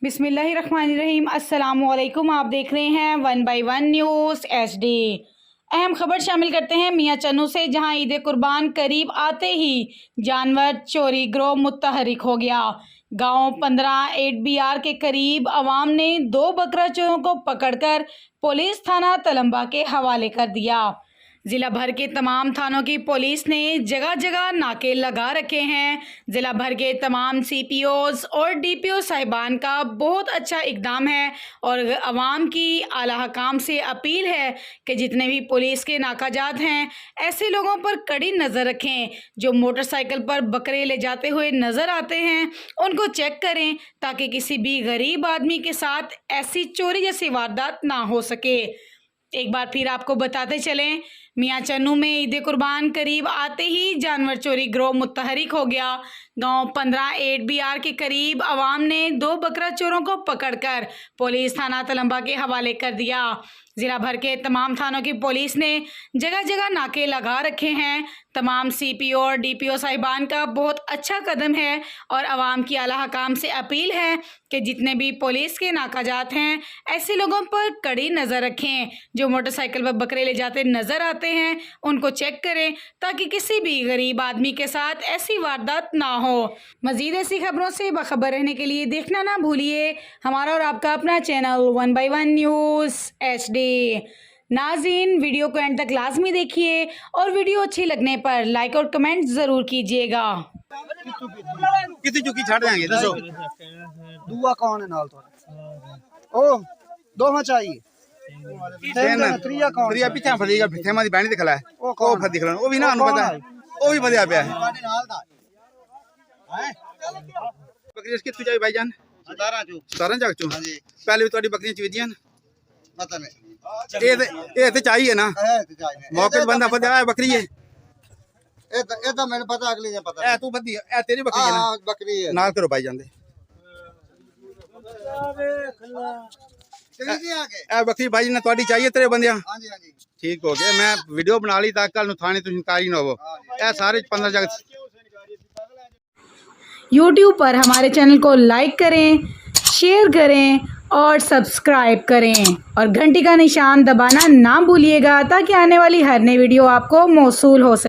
बिस्मिल्लाहिर्रहमानिर्रहीम। अस्सलामुअलैकुम। आप देख रहे हैं 1 बाय 1 न्यूज़ HD। अहम खबर शामिल करते हैं मियां चन्नू से, जहां ईद कुर्बान करीब आते ही जानवर चोरी गिरोह मुतहरिक हो गया। गांव 15 8BR के करीब अवाम ने 2 बकरा चोरों को पकड़कर पुलिस थाना तलंबा के हवाले कर दिया। ज़िला भर के तमाम थानों की पुलिस ने जगह जगह नाके लगा रखे हैं। ज़िला भर के तमाम CPOs और DPO साहिबान का बहुत अच्छा इकदाम है और अवाम की आला हकाम से अपील है कि जितने भी पुलिस के नाकाजात हैं, ऐसे लोगों पर कड़ी नज़र रखें। जो मोटरसाइकिल पर बकरे ले जाते हुए नज़र आते हैं, उनको चेक करें ताकि किसी भी गरीब आदमी के साथ ऐसी चोरी जैसी वारदात ना हो सके। एक बार फिर आपको बताते चलें, मियां चन्नू में ईद कुर्बान करीब आते ही जानवर चोरी गिरोह मुतहरिक हो गया। गांव 15 8BR के करीब अवाम ने 2 बकरा चोरों को पकड़कर पुलिस थाना तलंबा के हवाले कर दिया। ज़िला भर के तमाम थानों की पुलिस ने जगह जगह नाके लगा रखे हैं। तमाम CPO और DPO साहिबान का बहुत अच्छा कदम है और अवाम की आला हकाम से अपील है कि जितने भी पुलिस के नाकाजात हैं, ऐसे लोगों पर कड़ी नज़र रखें। जो मोटरसाइकिल पर बकरे ले जाते नज़र आते हैं, उनको चेक करें ताकि किसी भी गरीब आदमी के साथ ऐसी वारदात ना हो। मज़ीद ऐसी खबरों से बाखबर रहने के लिए देखना ना भूलिए हमारा और आपका अपना चैनल 1 बाय 1 न्यूज़ HD। नाज़रीन, वीडियो को एंड तक लाजमी देखिए और वीडियो अच्छी लगने पर लाइक और कमेंट ज़रूर कीजिएगा। कितनी चुकी छड़ देंगे दसो दूआ कौन है नाल ओ दोवा चाहिए त्रिया कौन त्रिया पीछे फड़ीगा फिथे मादी बैणी दिखला है ओ फड़ दिखला ओ भी ना अनु पता है ओ भी बदया पे है बकरी कितनी चाहिए भाईजान 17 जग चो पहले भी ਤੁਹਾਡੀ ਬੱਕਰੀਆਂ ਚੀਦੀਆਂ ਨੇ पता नहीं ਇਹ ਤੇ चाहिए ना मौके पे बंदा बदया है बकरी है ये तो मैंने पता अगली ने पता ए तू बदी ए तेरी बकरी है ना हां बकरी है नाल करो भाईजान दे चली जी आगे ए बकरी भाई ने ਤੁਹਾਡੀ चाहिए तेरे बंदिया हां जी ठीक हो गया। मैं वीडियो बना ली ताकि कल थाने तुम कारी ना हो। ए सारे 15 जगह YouTube पर हमारे चैनल को लाइक करें, शेयर करें और सब्सक्राइब करें और घंटी का निशान दबाना ना भूलिएगा ताकि आने वाली हर नई वीडियो आपको मौसूल हो सके।